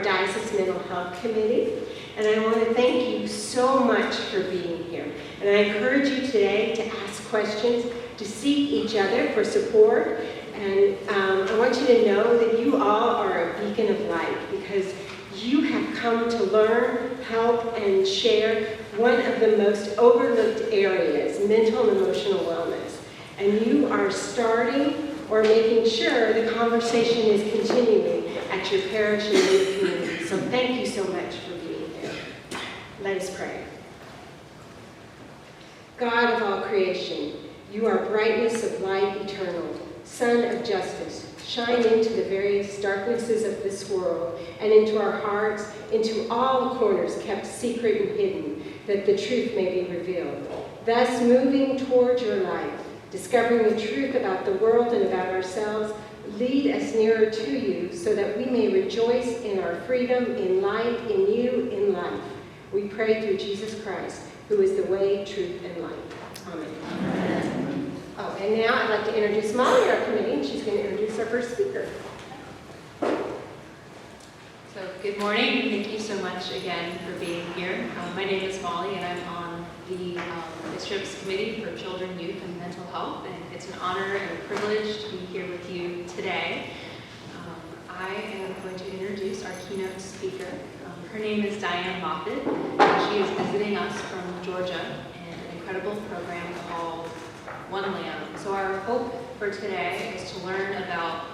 our Diocese Mental Health Committee. And I want to thank you so much for being here. And I encourage you today to ask questions, to seek each other for support. And I want you to know that you all are a beacon of light because you have come to learn, help, and share one of the most overlooked areas, mental and emotional wellness. And you are starting or making sure the conversation is continuing at your parish and in your community. So thank you so much for being here. Let us pray. God of all creation, you are brightness of light eternal, Sun of justice. Shine into the various darknesses of this world and into our hearts, into all corners kept secret and hidden, that the truth may be revealed. Thus, moving toward your light, discovering the truth about the world and about ourselves, lead us nearer to you so that we may rejoice in our freedom, in light, in you, in life. We pray through Jesus Christ, who is the way, truth, and light. Amen. Amen. Oh, and now I'd like to introduce Molly, our committee, and she's going to introduce our first speaker. So, good morning. Thank you so much again for being here. My name is Molly, and I'm on the Bishop's Committee for Children, Youth, and Mental Health, and it's an honor and a privilege to be here with you today. I am going to introduce our keynote speaker. Her name is Diane Moffett, and she is visiting us from Georgia in an incredible program called One Lamb. So our hope for today is to learn about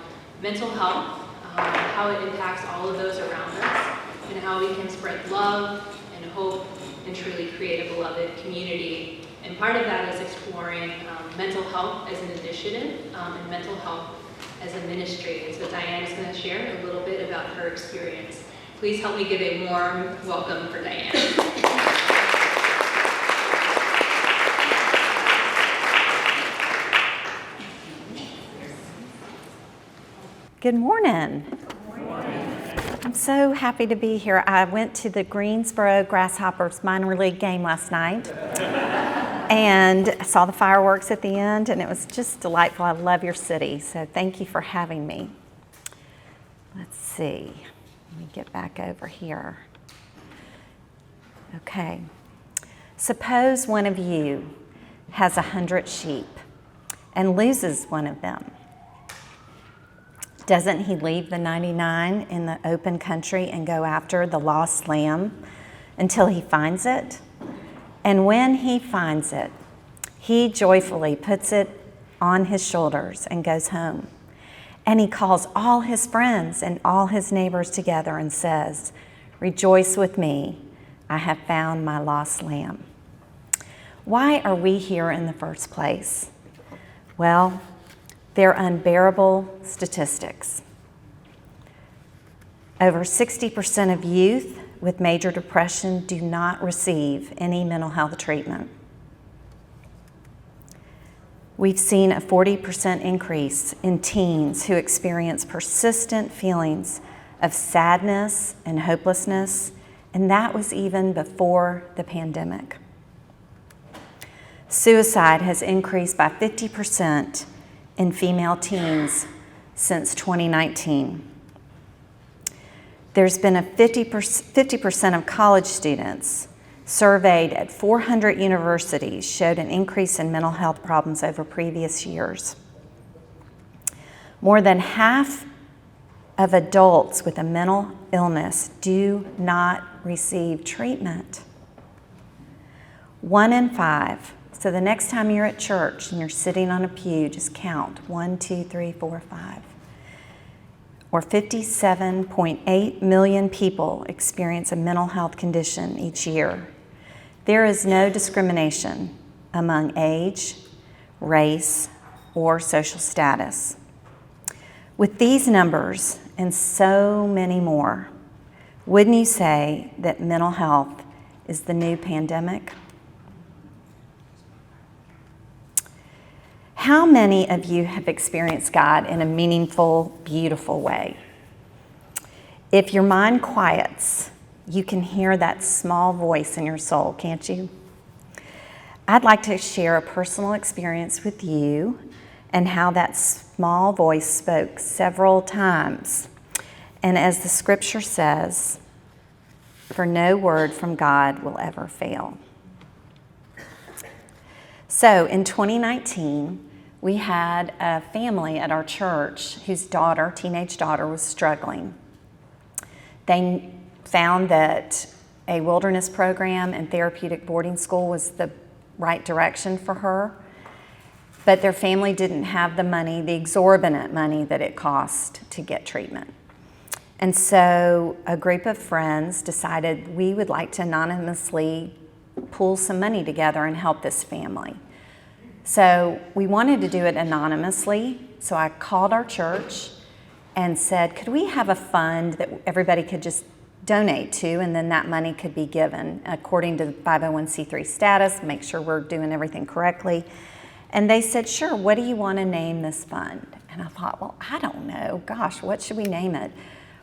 mental health, how it impacts all of those around us, and how we can spread love and hope and truly create a beloved community. And part of that is exploring mental health as an initiative and mental health as a ministry. And so Diane is going to share a little bit about her experience. Please help me give a warm welcome for Diane. Good morning. I'm so happy to be here. I went to the Greensboro Grasshoppers minor league game last night and saw the fireworks at the end, and it was just delightful. I love your city, so thank you for having me. Let's see. Let me get back over here. Okay. Suppose one of you has 100 sheep and loses one of them. Doesn't he leave the 99 in the open country and go after the lost lamb until he finds it? And when he finds it, he joyfully puts it on his shoulders and goes home. And he calls all his friends and all his neighbors together and says, "Rejoice with me, I have found my lost lamb." Why are we here in the first place? Well, they're unbearable statistics. Over 60% of youth with major depression do not receive any mental health treatment. We've seen a 40% increase in teens who experience persistent feelings of sadness and hopelessness, and that was even before the pandemic. Suicide has increased by 50% in female teens since 2019. There's been a 50% of college students surveyed at 400 universities showed an increase in mental health problems over previous years. More than half of adults with a mental illness do not receive treatment. 1 in 5. So the next time you're at church and you're sitting on a pew, just count 1, 2, 3, 4, 5. Or 57.8 million people experience a mental health condition each year. There is no discrimination among age, race, or social status. With these numbers and so many more, wouldn't you say that mental health is the new pandemic? How many of you have experienced God in a meaningful, beautiful way? If your mind quiets, you can hear that small voice in your soul, can't you? I'd like to share a personal experience with you and how that small voice spoke several times. And as the scripture says, for no word from God will ever fail. So in 2019, we had a family at our church whose teenage daughter, was struggling. They found that a wilderness program and therapeutic boarding school was the right direction for her, but their family didn't have the money, the exorbitant money that it cost to get treatment. And so a group of friends decided we would like to anonymously pool some money together and help this family. So we wanted to do it anonymously, so I called our church and said, could we have a fund that everybody could just donate to, and then that money could be given according to the 501c3 status, make sure we're doing everything correctly. And they said, sure, what do you want to name this fund? And I thought, well, I don't know. Gosh, what should we name it?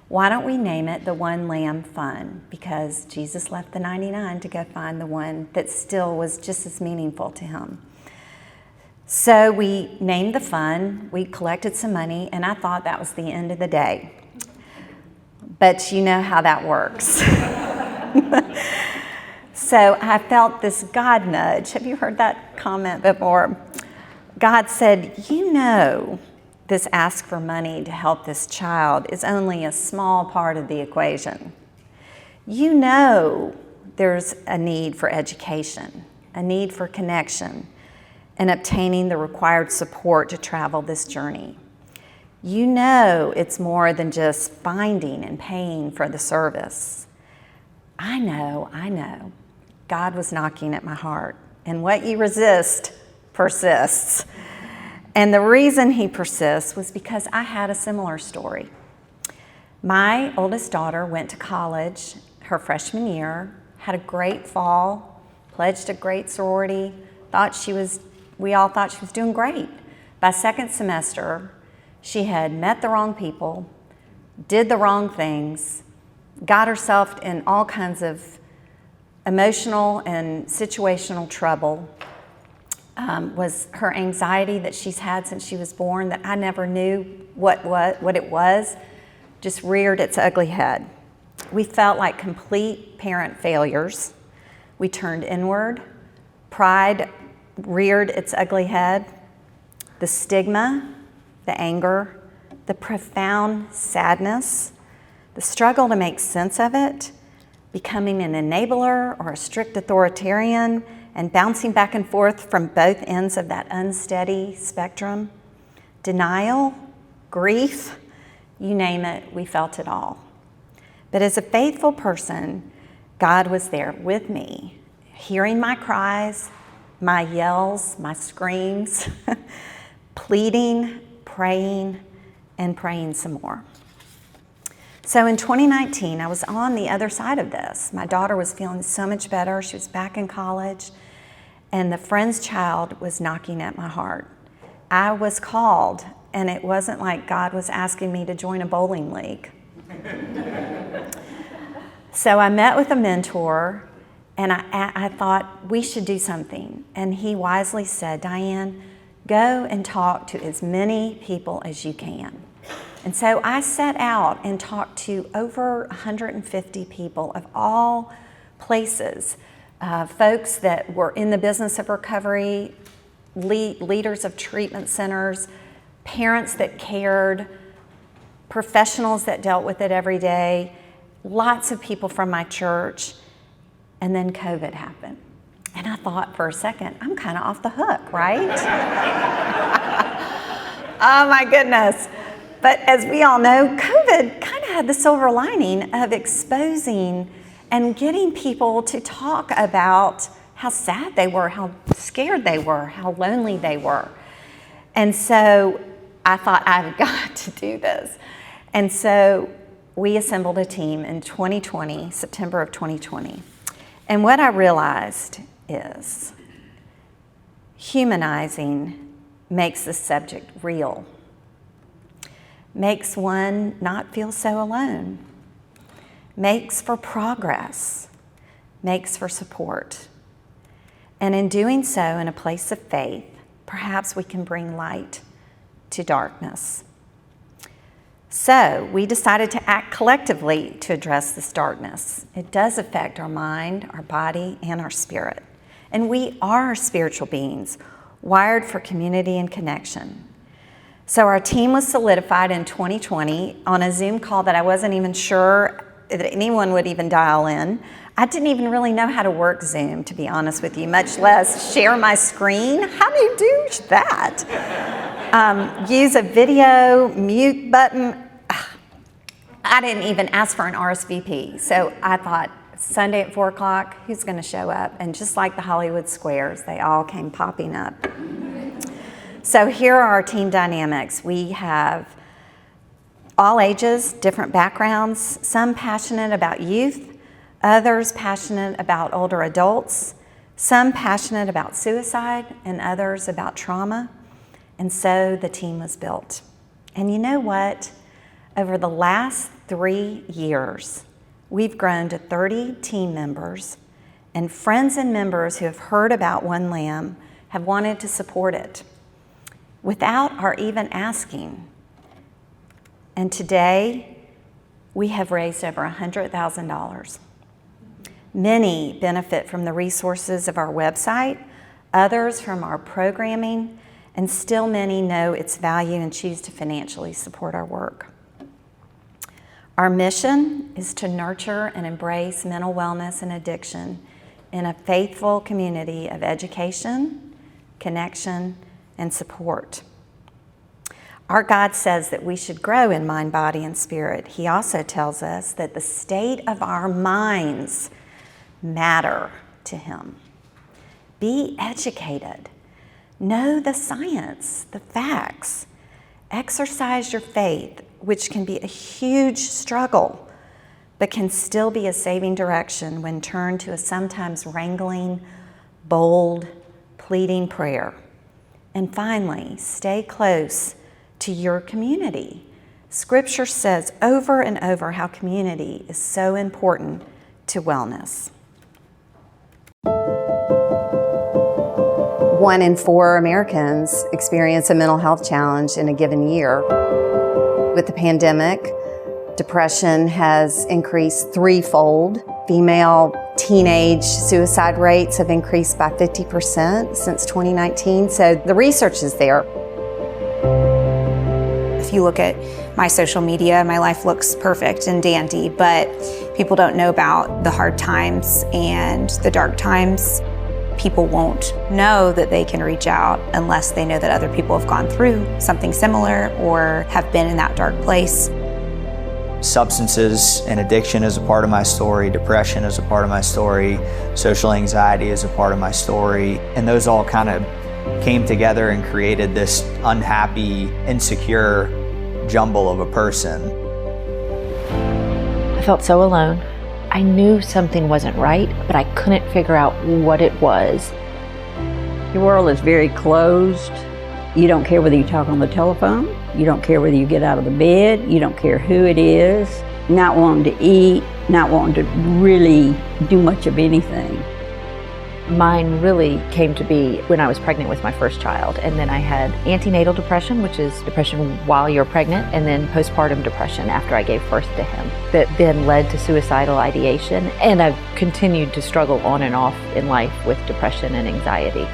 Why don't we name it the One Lamb Fund? Because Jesus left the 99 to go find the one that still was just as meaningful to him. So we named the fund, we collected some money, and I thought that was the end of the day. But you know how that works. So I felt this God nudge. Have you heard that comment before? God said, you know, this ask for money to help this child is only a small part of the equation. You know there's a need for education, a need for connection, and obtaining the required support to travel this journey. You know it's more than just finding and paying for the service. I know. God was knocking at my heart, and what you resist persists. And the reason he persists was because I had a similar story. My oldest daughter went to college her freshman year, had a great fall, pledged a great sorority, we all thought she was doing great. By second semester, she had met the wrong people, did the wrong things, got herself in all kinds of emotional and situational trouble. Was her anxiety that she's had since she was born, that I never knew what it was, just reared its ugly head. We felt like complete parent failures. We turned inward. Pride reared its ugly head. The stigma, the anger, the profound sadness, the struggle to make sense of it, becoming an enabler or a strict authoritarian, and bouncing back and forth from both ends of that unsteady spectrum. Denial, grief, you name it, we felt it all. But as a faithful person, God was there with me, hearing my cries, my yells, my screams, pleading, praying, and praying some more. So in 2019, I was on the other side of this. My daughter was feeling so much better. She was back in college, and the friend's child was knocking at my heart. I was called, and it wasn't like God was asking me to join a bowling league. So I met with a mentor, and I thought we should do something. And he wisely said, Diane, go and talk to as many people as you can. And so I set out and talked to over 150 people of all places, folks that were in the business of recovery, leaders of treatment centers, parents that cared, professionals that dealt with it every day, lots of people from my church, and then COVID happened. And I thought for a second, I'm kind of off the hook, right? Oh my goodness. But as we all know, COVID kind of had the silver lining of exposing and getting people to talk about how sad they were, how scared they were, how lonely they were. And so I thought, I've got to do this. And so we assembled a team in 2020, September of 2020. And what I realized is humanizing makes the subject real. Makes one not feel so alone, makes for progress, makes for support. And in doing so in a place of faith, perhaps we can bring light to darkness. So we decided to act collectively to address this darkness. It does affect our mind, our body, and our spirit. And we are spiritual beings, wired for community and connection. So our team was solidified in 2020 on a Zoom call that I wasn't even sure that anyone would even dial in. I didn't even really know how to work Zoom, to be honest with you, much less share my screen. How do you do that? Use a video mute button. I didn't even ask for an RSVP. So I thought, Sunday at 4 o'clock, who's going to show up? And just like the Hollywood squares, they all came popping up. So here are our team dynamics. We have all ages, different backgrounds, some passionate about youth, others passionate about older adults, some passionate about suicide, and others about trauma. And so the team was built. And you know what? Over the last 3 years, we've grown to 30 team members, and friends and members who have heard about One Lamb have wanted to support it without our even asking. And today, we have raised over $100,000. Many benefit from the resources of our website, others from our programming, and still many know its value and choose to financially support our work. Our mission is to nurture and embrace mental wellness and addiction in a faithful community of education, connection, and support. Our God says that we should grow in mind, body, and spirit. He also tells us that the state of our minds matter to Him. Be educated. Know the science, the facts. Exercise your faith, which can be a huge struggle, but can still be a saving direction when turned to a sometimes wrangling, bold, pleading prayer. And finally, stay close to your community. Scripture says over and over how community is so important to wellness. 1 in 4 Americans experience a mental health challenge in a given year. With the pandemic, depression has increased threefold. Female teenage suicide rates have increased by 50% since 2019. So the research is there. If you look at my social media, my life looks perfect and dandy, but people don't know about the hard times and the dark times. People won't know that they can reach out unless they know that other people have gone through something similar or have been in that dark place. Substances and addiction is a part of my story, depression is a part of my story, social anxiety is a part of my story, and those all kind of came together and created this unhappy, insecure jumble of a person. I felt so alone. I knew something wasn't right, but I couldn't figure out what it was. Your world is very closed. You don't care whether you talk on the telephone. You don't care whether you get out of the bed. You don't care who it is. Not wanting to eat, not wanting to really do much of anything. Mine really came to be when I was pregnant with my first child, and then I had antenatal depression, which is depression while you're pregnant, and then postpartum depression after I gave birth to him. That then led to suicidal ideation, and I've continued to struggle on and off in life with depression and anxiety.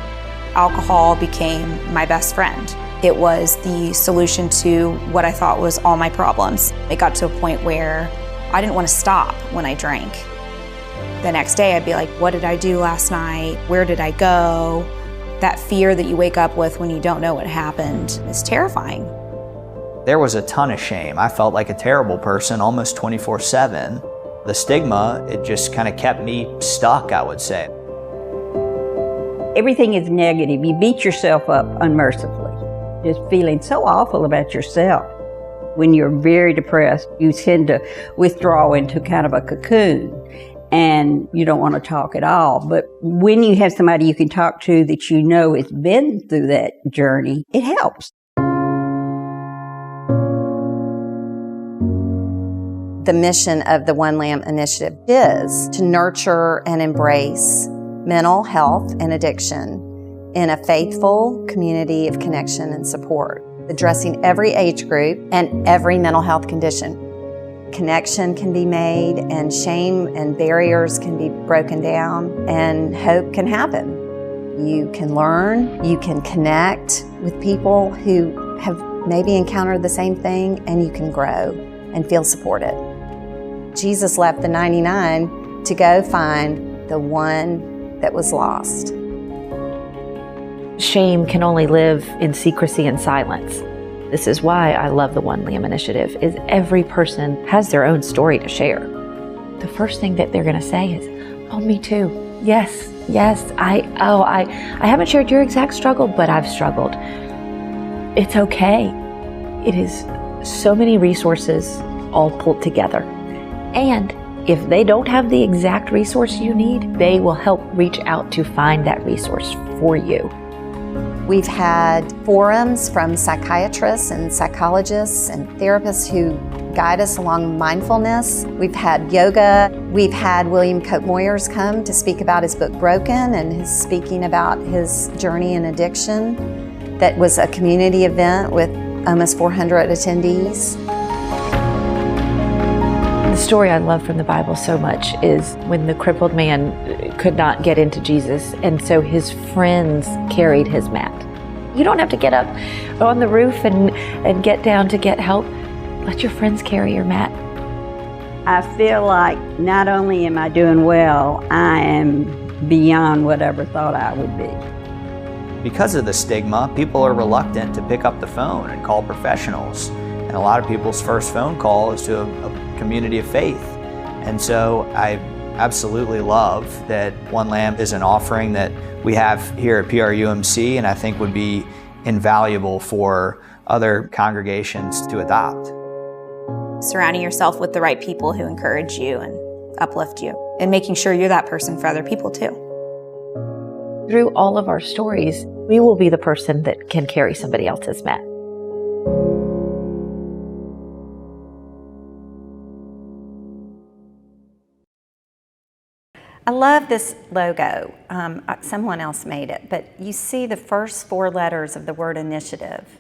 Alcohol became my best friend. It was the solution to what I thought was all my problems. It got to a point where I didn't want to stop when I drank. The next day I'd be like, what did I do last night? Where did I go? That fear that you wake up with when you don't know what happened is terrifying. There was a ton of shame. I felt like a terrible person almost 24/7. The stigma, it just kind of kept me stuck, I would say. Everything is negative. You beat yourself up unmercifully, just feeling so awful about yourself. When you're very depressed, you tend to withdraw into kind of a cocoon, and you don't want to talk at all. But when you have somebody you can talk to that you know has been through that journey, it helps. The mission of the One Lamb Initiative is to nurture and embrace mental health and addiction in a faithful community of connection and support. addressing every age group and every mental health condition. Connection can be made, and shame and barriers can be broken down, and hope can happen. You can learn, you can connect with people who have maybe encountered the same thing, and you can grow and feel supported. Jesus left the 99 to go find the one that was lost. Shame can only live in secrecy and silence. This is why I love the One Lamb Initiative, is every person has their own story to share. The first thing that they're going to say is, oh, me too. Yes, I haven't shared your exact struggle, but I've struggled. It's okay. It is so many resources all pulled together. And if they don't have the exact resource you need, they will help reach out to find that resource for you. We've had forums from psychiatrists and psychologists and therapists who guide us along mindfulness. We've had yoga. We've had William Cope Moyers come to speak about his book Broken and his speaking about his journey in addiction. That was a community event with almost 400 attendees. The story I love from the Bible so much is when the crippled man could not get into Jesus, and so his friends carried his mat. You don't have to get up on the roof and get down to get help. Let your friends carry your mat. I feel like not only am I doing well, I am beyond what I ever thought I would be. Because of the stigma, people are reluctant to pick up the phone and call professionals. And a lot of people's first phone call is to a community of faith. And so I absolutely love that One Lamb is an offering that we have here at PRUMC, and I think would be invaluable for other congregations to adopt. Surrounding yourself with the right people who encourage you and uplift you, and making sure you're that person for other people too. Through all of our stories, we will be the person that can carry somebody else's mat. I love this logo. Someone else made it, but you see the first 4 letters of the word initiative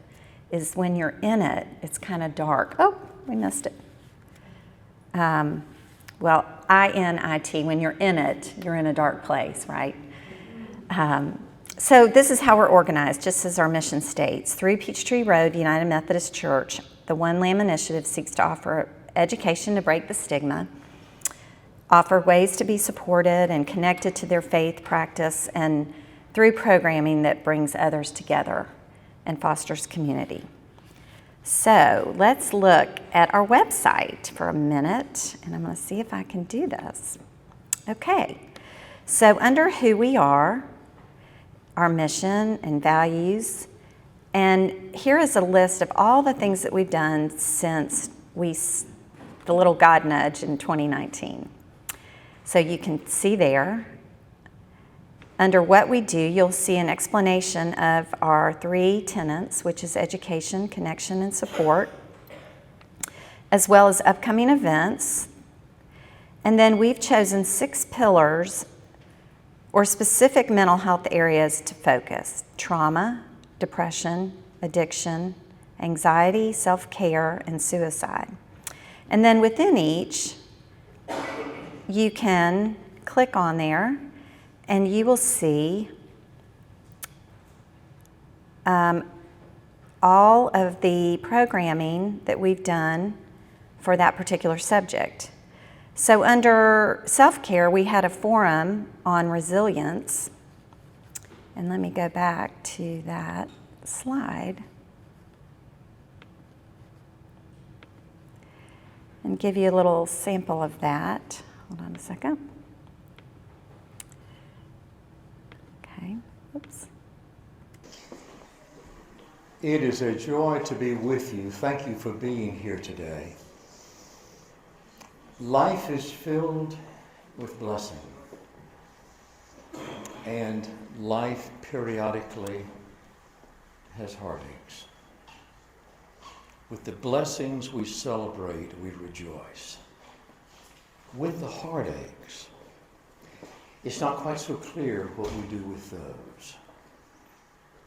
is when you're in it, it's kind of dark. Oh, we missed it. Well, I-N-I-T, when you're in it, you're in a dark place, right? So this is how we're organized, just as our mission states. Through Peachtree Road, United Methodist Church, the One Lamb Initiative seeks to offer education to break the stigma, offer ways to be supported and connected to their faith practice, and through programming that brings others together and fosters community. So let's look at our website for a minute, and I'm going to see if I can do this. Okay, so under who we are, our mission and values, and here is a list of all the things that we've done since the little God nudge in 2019. So you can see there, under what we do, you'll see an explanation of our 3 tenets, which is education, connection, and support, as well as upcoming events. And then we've chosen 6 pillars or specific mental health areas to focus: trauma, depression, addiction, anxiety, self-care, and suicide. And then within each, you can click on there and you will see all of the programming that we've done for that particular subject. So under self-care, we had a forum on resilience. And let me go back to that slide and give you a little sample of that. Hold on a second. Okay, oops. It is a joy to be with you. Thank you for being here today. Life is filled with blessing, and life periodically has heartaches. With the blessings we celebrate, we rejoice. With the heartaches, it's not quite so clear what we do with those.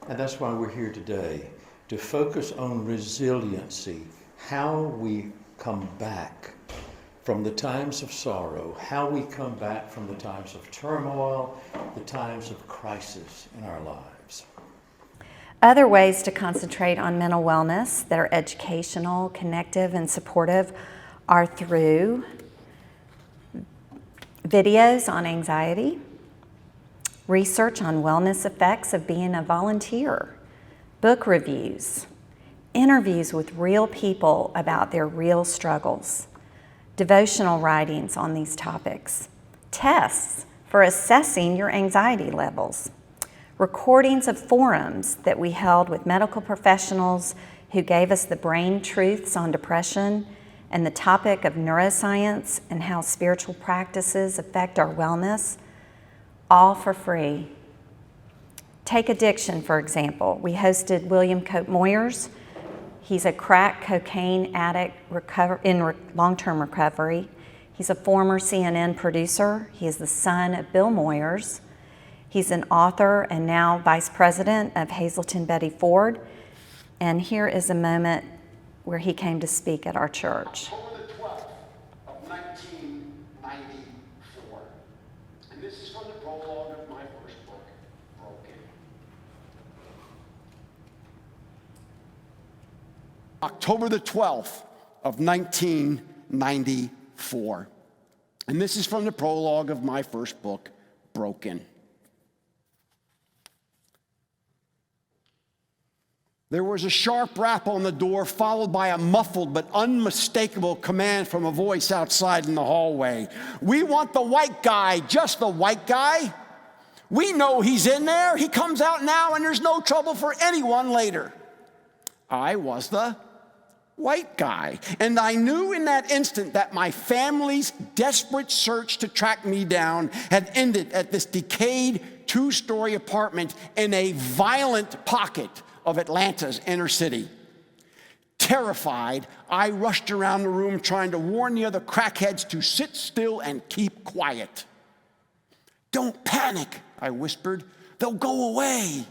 And that's why we're here today, to focus on resiliency, how we come back from the times of sorrow, how we come back from the times of turmoil, the times of crisis in our lives. Other ways to concentrate on mental wellness that are educational, connective, and supportive are through videos on anxiety, research on wellness effects of being a volunteer, book reviews, interviews with real people about their real struggles, devotional writings on these topics, tests for assessing your anxiety levels, recordings of forums that we held with medical professionals who gave us the brain truths on depression and the topic of neuroscience and how spiritual practices affect our wellness, all for free. Take addiction, for example. We hosted William Cope Moyers. He's a crack cocaine addict in long-term recovery. He's a former CNN producer. He is the son of Bill Moyers. He's an author and now vice president of Hazleton Betty Ford. And here is a moment where he came to speak at our church. October the 12th of 1994. And this is from the prologue of my first book, Broken. October the 12th of 1994. And this is from the prologue of my first book, Broken. There was a sharp rap on the door, followed by a muffled but unmistakable command from a voice outside in the hallway. We want the white guy, just the white guy. We know he's in there. He comes out now and there's no trouble for anyone later. I was the white guy. And I knew in that instant that my family's desperate search to track me down had ended at this decayed two-story apartment in a violent pocket of Atlanta's inner city. Terrified, I rushed around the room trying to warn the other crackheads to sit still and keep quiet. Don't panic, I whispered. They'll go away.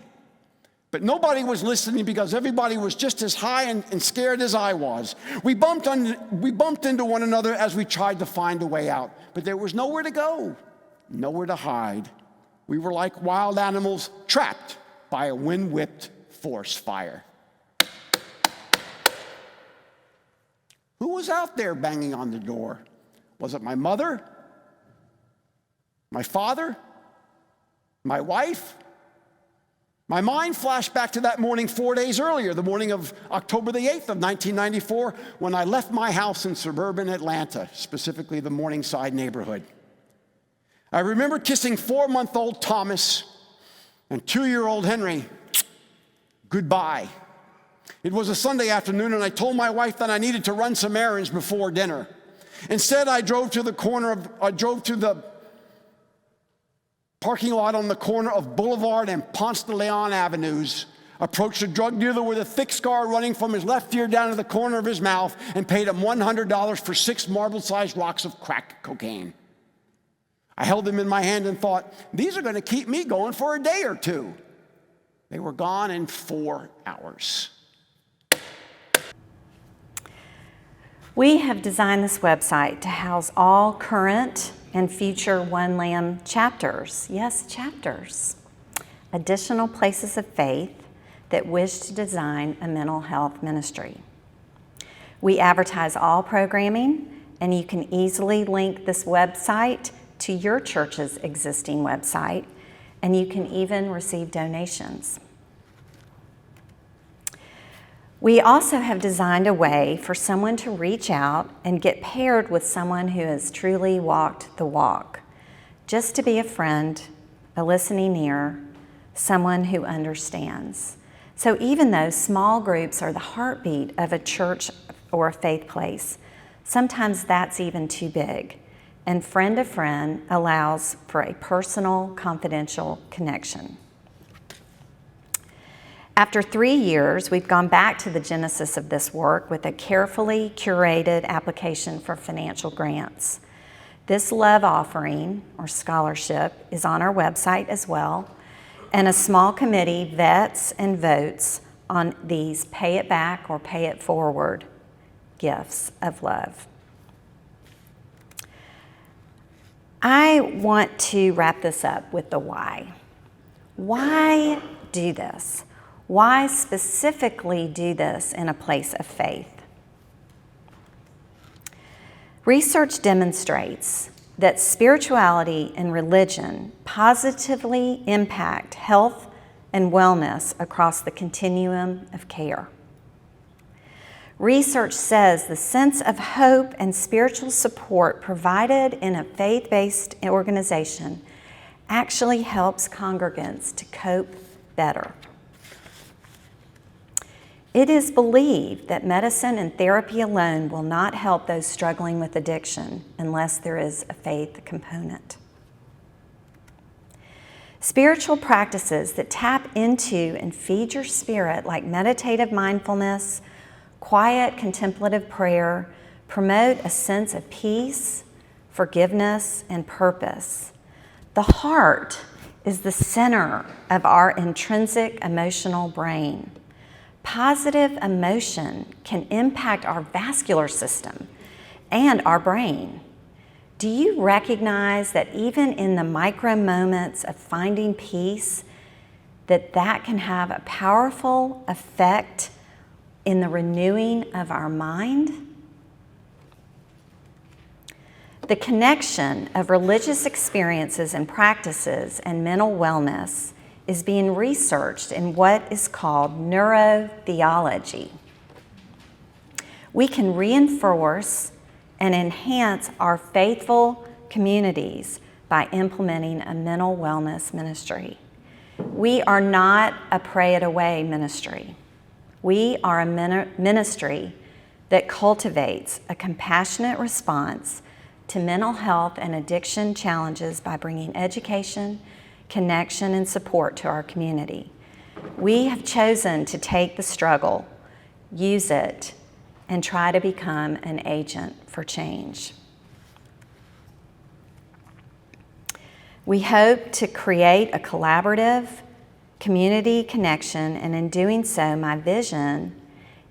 But nobody was listening because everybody was just as high and scared as I was. We bumped into one another as we tried to find a way out, but there was nowhere to go, nowhere to hide. We were like wild animals trapped by a wind-whipped forest fire. Who was out there banging on the door? Was it my mother? My father? My wife? My mind flashed back to that morning 4 days earlier, the morning of October the 8th of 1994, when I left my house in suburban Atlanta, specifically the Morningside neighborhood. I remember kissing 4-month-old Thomas and 2-year-old Henry goodbye. It was a Sunday afternoon, and I told my wife that I needed to run some errands before dinner. Instead, I drove to the parking lot on the corner of Boulevard and Ponce de Leon Avenues, approached a drug dealer with a thick scar running from his left ear down to the corner of his mouth, and paid him $100 for 6 marble-sized rocks of crack cocaine. I held them in my hand and thought, these are going to keep me going for a day or two. They were gone in 4 hours. We have designed this website to house all current and future One Lamb chapters. Yes, chapters. Additional places of faith that wish to design a mental health ministry. We advertise all programming, and you can easily link this website to your church's existing website, and you can even receive donations. We also have designed a way for someone to reach out and get paired with someone who has truly walked the walk, just to be a friend, a listening ear, someone who understands. So even though small groups are the heartbeat of a church or a faith place, sometimes that's even too big. And Friend to Friend allows for a personal, confidential connection. After 3 years, we've gone back to the genesis of this work with a carefully curated application for financial grants. This love offering, or scholarship, is on our website as well, and a small committee vets and votes on these pay it back or pay it forward gifts of love. I want to wrap this up with the why. Why do this? Why specifically do this in a place of faith? Research demonstrates that spirituality and religion positively impact health and wellness across the continuum of care. Research says the sense of hope and spiritual support provided in a faith-based organization actually helps congregants to cope better. It is believed that medicine and therapy alone will not help those struggling with addiction unless there is a faith component. Spiritual practices that tap into and feed your spirit, like meditative mindfulness, quiet contemplative prayer, promote a sense of peace, forgiveness, and purpose. The heart is the center of our intrinsic emotional brain. Positive emotion can impact our vascular system and our brain. Do you recognize that even in the micro moments of finding peace, that can have a powerful effect in the renewing of our mind? The connection of religious experiences and practices and mental wellness is being researched in what is called neurotheology. We can reinforce and enhance our faithful communities by implementing a mental wellness ministry. We are not a pray it away ministry. We are a ministry that cultivates a compassionate response to mental health and addiction challenges by bringing education, connection, and support to our community. We have chosen to take the struggle, use it, and try to become an agent for change. We hope to create a collaborative community connection, and in doing so, my vision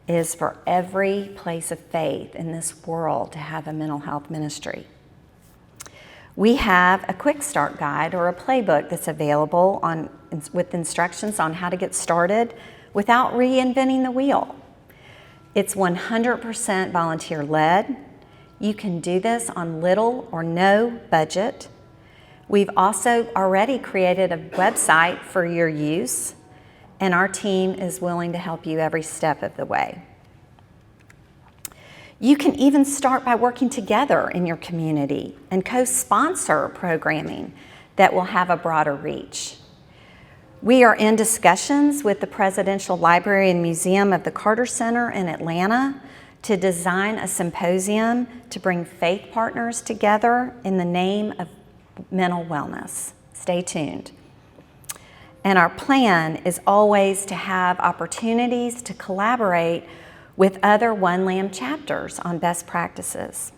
is for every place of faith in this world to have a mental health ministry. We have a quick start guide or a playbook that's available with instructions on how to get started without reinventing the wheel. It's 100% volunteer led. You can do this on little or no budget. We've also already created a website for your use, and our team is willing to help you every step of the way. You can even start by working together in your community and co-sponsor programming that will have a broader reach. We are in discussions with the Presidential Library and Museum of the Carter Center in Atlanta to design a symposium to bring faith partners together in the name of mental wellness. Stay tuned. And our plan is always to have opportunities to collaborate with other One Lamb chapters on best practices.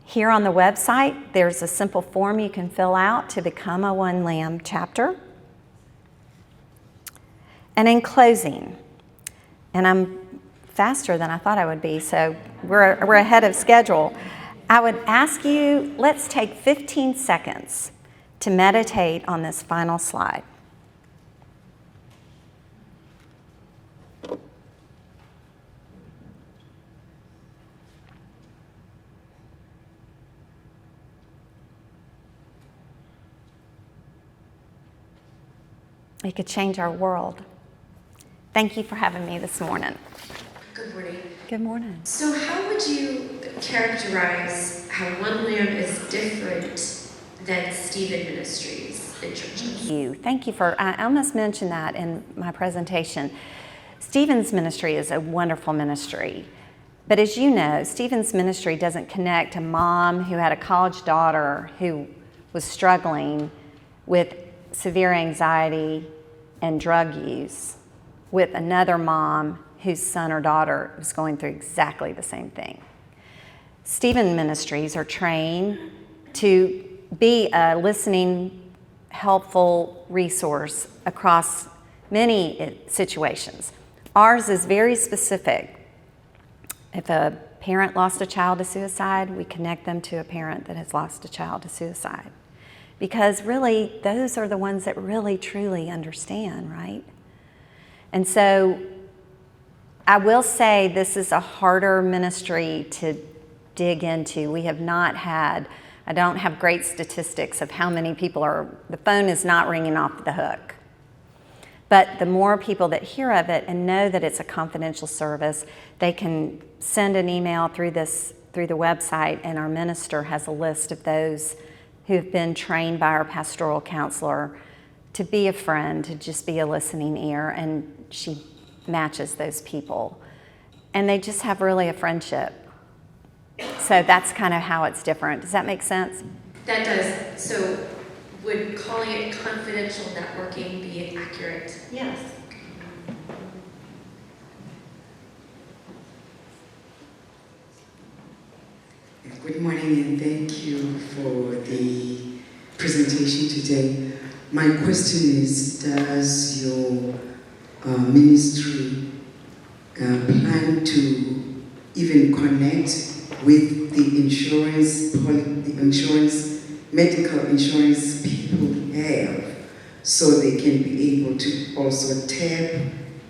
Here on the website, there's a simple form you can fill out to become a One Lamb chapter. And in closing, and I'm faster than I thought I would be, so we're ahead of schedule. I would ask you, let's take 15 seconds to meditate on this final slide. It could change our world. Thank you for having me this morning. Good morning. Good morning. So how would you characterize how One Lamb is different than Stephen Ministries in churches? Thank you for, I almost mentioned that in my presentation. Stephen's ministry is a wonderful ministry. But as you know, Stephen's ministry doesn't connect a mom who had a college daughter who was struggling with severe anxiety and drug use with another mom whose son or daughter was going through exactly the same thing. Stephen Ministries are trained to be a listening, helpful resource across many situations. Ours is very specific. If a parent lost a child to suicide, we connect them to a parent that has lost a child to suicide. Because really, those are the ones that really, truly understand, right? And so I will say this is a harder ministry to dig into. We have not had, I don't have great statistics of how many people are, the phone is not ringing off the hook. But the more people that hear of it and know that it's a confidential service, they can send an email through the website, and our minister has a list of those who have been trained by our pastoral counselor to be a friend, to just be a listening ear, and she matches those people. And they just have really a friendship. So that's kind of how it's different. Does that make sense? That does. So would calling it confidential networking be accurate? Yes. Good morning, and thank you for the presentation today. My question is, does your ministry plan to even connect with the medical insurance people have, so they can be able to also tap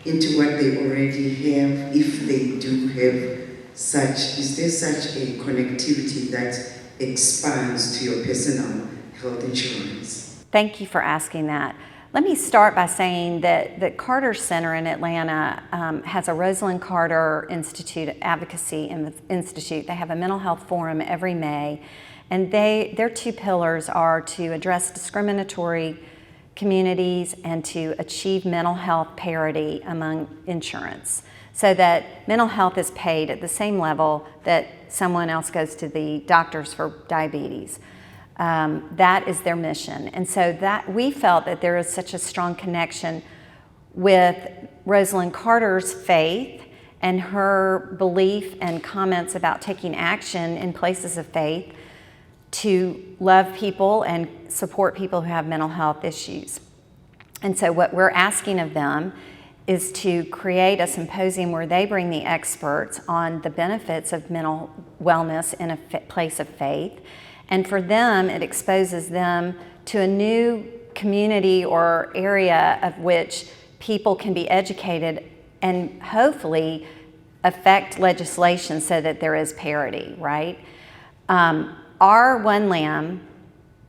into what they already have, if they do have such? Is there such a connectivity that expands to your personal health insurance? Thank you for asking that. Let me start by saying that the Carter Center in Atlanta has a Rosalind Carter Institute Advocacy Institute. They have a mental health forum every May, and their two pillars are to address discriminatory communities and to achieve mental health parity among insurance, so that mental health is paid at the same level that someone else goes to the doctors for diabetes. That is their mission. And so that we felt that there is such a strong connection with Rosalind Carter's faith and her belief and comments about taking action in places of faith to love people and support people who have mental health issues. And so what we're asking of them is to create a symposium where they bring the experts on the benefits of mental wellness in a place of faith. And for them, it exposes them to a new community or area of which people can be educated and hopefully affect legislation so that there is parity, right? Our One Lamb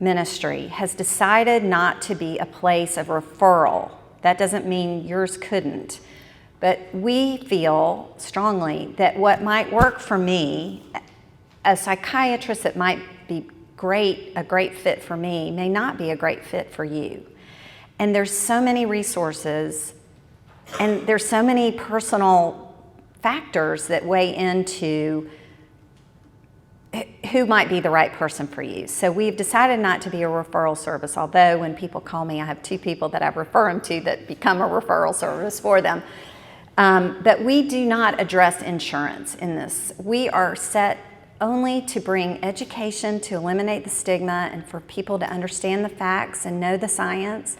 ministry has decided not to be a place of referral. That doesn't mean yours couldn't, but we feel strongly that what might work for me, a psychiatrist that might be a great fit for me, may not be a great fit for you. And there's so many resources, and there's so many personal factors that weigh into who might be the right person for you. So we've decided not to be a referral service, although when people call me, I have two people that I refer them to that become a referral service for them. But we do not address insurance in this. We are set only to bring education, to eliminate the stigma, and for people to understand the facts and know the science.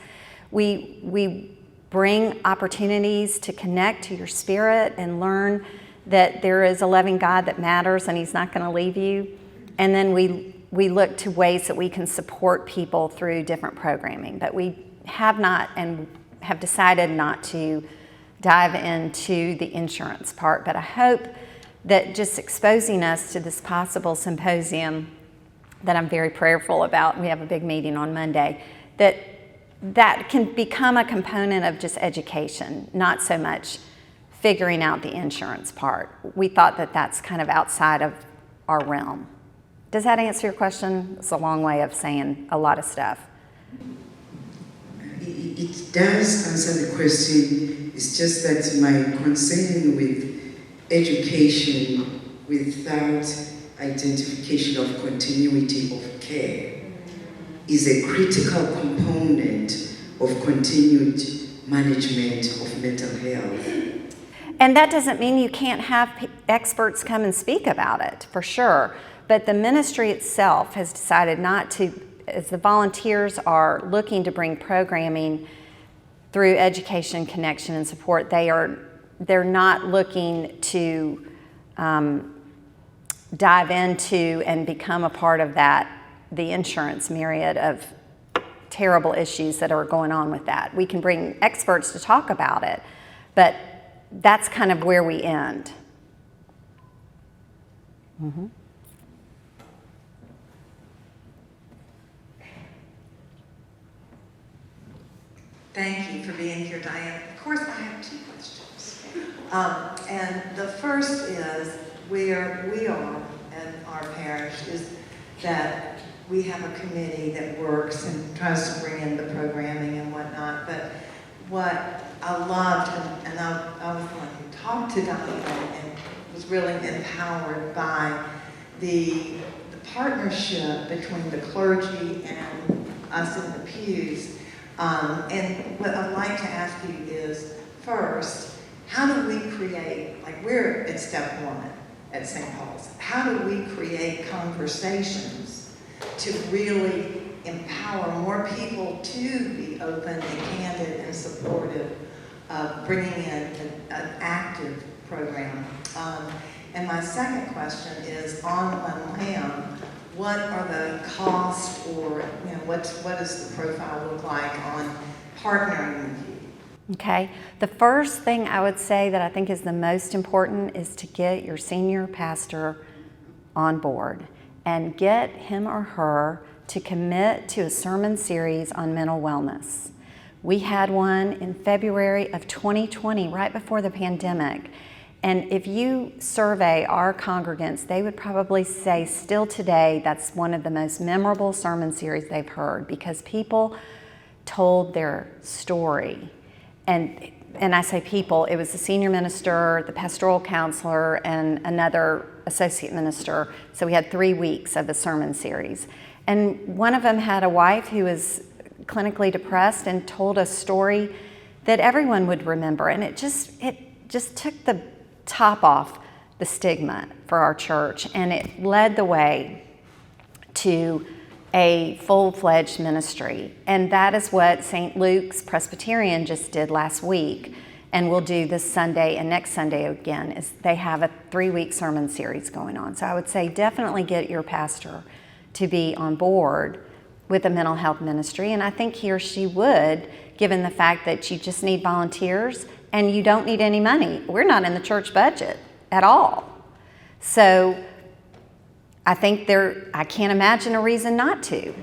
We bring opportunities to connect to your spirit and learn that there is a loving God that matters and He's not going to leave you. And then we look to ways that we can support people through different programming. But we have not and have decided not to dive into the insurance part. But I hope that just exposing us to this possible symposium that I'm very prayerful about, we have a big meeting on Monday, that can become a component of just education, not so much figuring out the insurance part. We thought that that's kind of outside of our realm. Does that answer your question? It's a long way of saying a lot of stuff. It does answer the question. It's just that my concern with education without identification of continuity of care is a critical component of continued management of mental health. And that doesn't mean you can't have experts come and speak about it, for sure. But the ministry itself has decided not to, as the volunteers are looking to bring programming, through education, connection, and support. They're not looking to dive into and become a part of the insurance myriad of terrible issues that are going on with that. We can bring experts to talk about it, but that's kind of where we end. Mm-hmm. Thank you for being here, Diane. Of course, I have 2 questions. And the first is, where we are in our parish is that we have a committee that works and tries to bring in the programming and whatnot. But what I loved, and I was the one who talked to Diane and was really empowered by the partnership between the clergy and us in the pews. And what I'd like to ask you is, first, how do we create, like we're at step 1 at St. Paul's, how do we create conversations to really empower more people to be open and candid and supportive of bringing in an active program? And my second question is, on One Lamb, what are the costs, or what does the profile look like on partnering with you? Okay, the first thing I would say that I think is the most important is to get your senior pastor on board and get him or her to commit to a sermon series on mental wellness. We had one in February of 2020, right before the pandemic. And if you survey our congregants, they would probably say still today that's one of the most memorable sermon series they've heard, because people told their story. And I say people, it was the senior minister, the pastoral counselor, and another associate minister. So we had 3 weeks of a sermon series. And one of them had a wife who was clinically depressed and told a story that everyone would remember. And it just took the top off the stigma for our church, and it led the way to a full-fledged ministry. And that is what St. Luke's Presbyterian just did last week, and will do this Sunday and next Sunday again, is they have a 3-week sermon series going on. So I would say definitely get your pastor to be on board with a mental health ministry, and I think he or she would, given the fact that you just need volunteers and you don't need any money. We're not in the church budget at all. So I think I can't imagine a reason not to.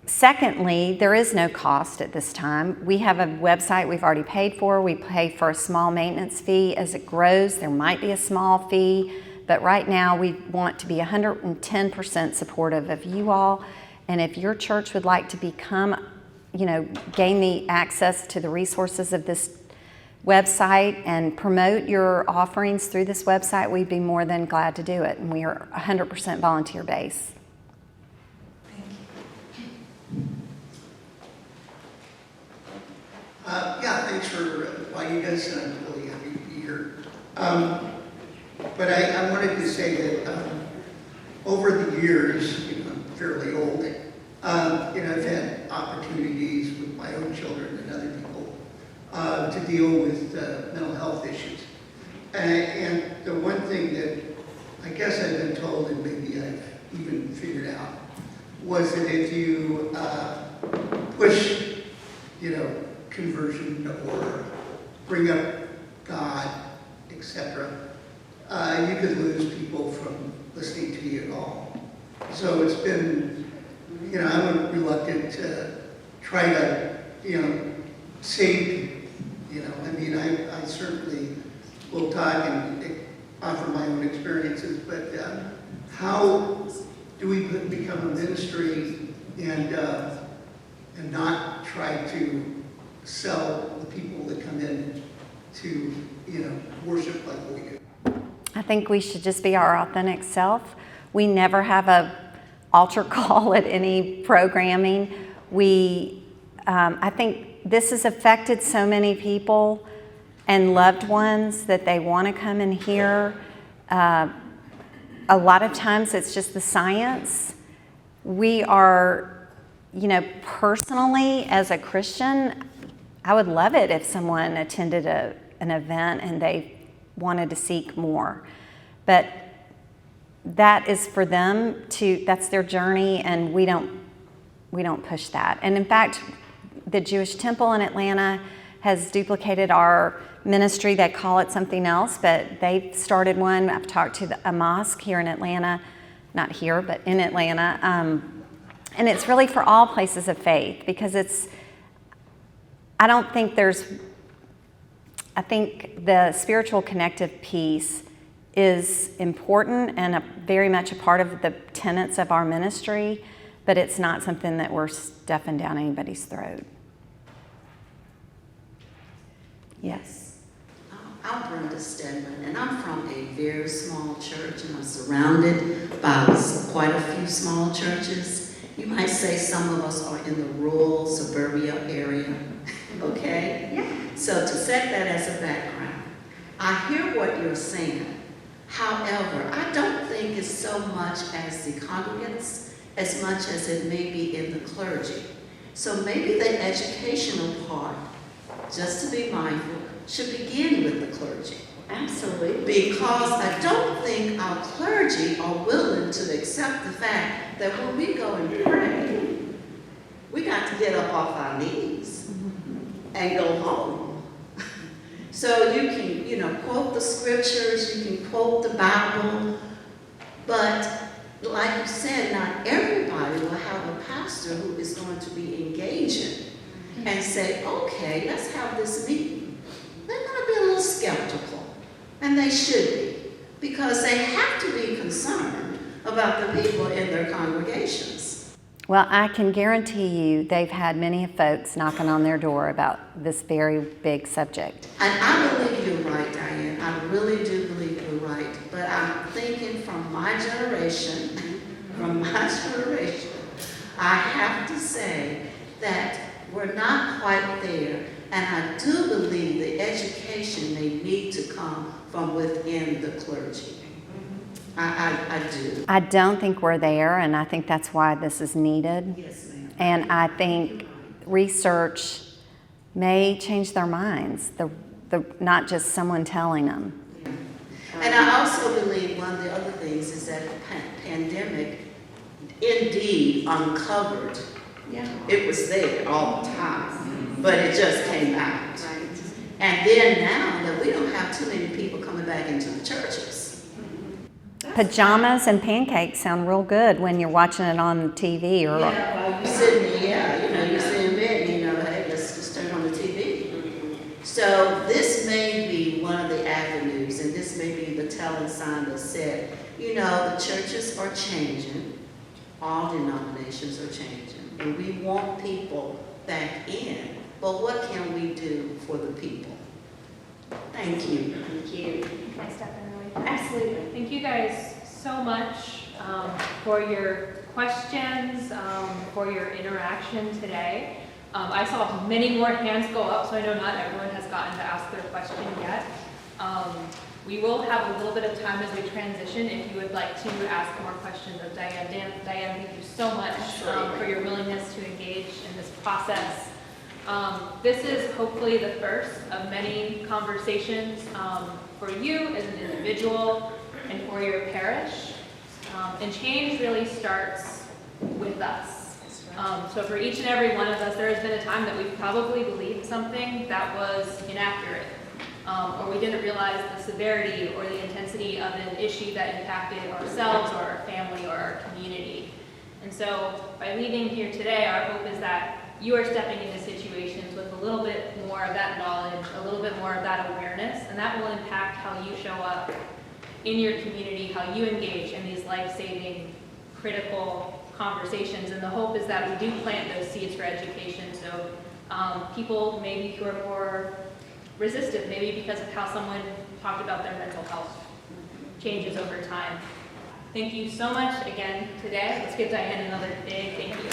Secondly, there is no cost at this time. We have a website we've already paid for. We pay for a small maintenance fee. As it grows, there might be a small fee, but right now we want to be 110% supportive of you all. And if your church would like to become, gain the access to the resources of this website and promote your offerings through this website, we'd be more than glad to do it. And we are 100% volunteer based. Thanks for inviting us, and I'm really happy to be here. But I wanted to say that over the years, I'm fairly old, I've had opportunities with my own children and other people to deal with mental health issues. And the one thing that I guess I've been told, and maybe I've even figured out, was that if you push, conversion or bring up God, etc., you could lose people from listening to you at all. So it's been, I'm reluctant to try to, save people. I certainly will talk and offer my own experiences, but how do we become a ministry and not try to sell the people that come in to, worship like we do? I think we should just be our authentic self. We never have a altar call at any programming. I think this has affected so many people and loved ones that they want to come and hear. A lot of times it's just the science. We are, personally as a Christian, I would love it if someone attended an event and they wanted to seek more. But that is for them that's their journey, and we don't push that. And in fact, the Jewish Temple in Atlanta has duplicated our ministry. They call it something else, but they've started one. I've talked to a mosque here in Atlanta, not here, but in Atlanta. And it's really for all places of faith, because I think the spiritual connective piece is important and very much a part of the tenets of our ministry, but it's not something that we're stuffing down anybody's throat. Yes. I'm Brenda Stedman, and I'm from a very small church, and I'm surrounded by quite a few small churches. You might say some of us are in the rural suburbia area, okay? Yeah. So to set that as a background, I hear what you're saying. However, I don't think it's so much as the congregants as much as it may be in the clergy. So maybe the educational part, just to be mindful, should begin with the clergy. Absolutely. Because I don't think our clergy are willing to accept the fact that when we go and pray, we got to get up off our knees and go home. So you can, quote the scriptures, you can quote the Bible, but like you said, not everybody will have a pastor who is going to be engaging and say, okay, let's have this meeting. They're going to be a little skeptical, and they should be, because they have to be concerned about the people in their congregations. Well, I can guarantee you they've had many folks knocking on their door about this very big subject. And I believe you're right, Diane. I really do believe you're right. But I'm thinking from my generation, I have to say that we're not quite there. And I do believe the education may need to come from within the clergy. I do. I don't think we're there, and I think that's why this is needed. Yes, ma'am. And I think research may change their minds, not just someone telling them. Yeah. And I also believe one of the other things is that the pandemic indeed uncovered. Yeah. It was there all the time, but it just came out. Right. And then now that we don't have too many people coming back into the churches. Pajamas and pancakes sound real good when you're watching it on TV. Or well, you're sitting there, you sit in bed, hey, let's just turn on the TV. So this may be one of the avenues, and this may be the telling sign that said, the churches are changing, all denominations are changing, and we want people back in, but what can we do for the people? Thank you. Thank you. Can I step in really quick? Absolutely. Thank you guys so much for your questions, for your interaction today. I saw many more hands go up, so I know not everyone has gotten to ask their question yet. We will have a little bit of time as we transition if you would like to ask more questions of Diane. Diane, thank you so much for your willingness to engage in this process. This is hopefully the first of many conversations for you as an individual and for your parish. And change really starts with us. So for each and every one of us, there has been a time that we've probably believed something that was inaccurate, or we didn't realize the severity or the intensity of an issue that impacted ourselves or our family or our community. And so by leaving here today, our hope is that you are stepping into situations with a little bit more of that knowledge, a little bit more of that awareness, and that will impact how you show up in your community, how you engage in these life-saving, critical conversations. And the hope is that we do plant those seeds for education, so people maybe who are more resistant, maybe because of how someone talked about their mental health changes over time. Thank you so much again today. Let's give Diane another big thank you.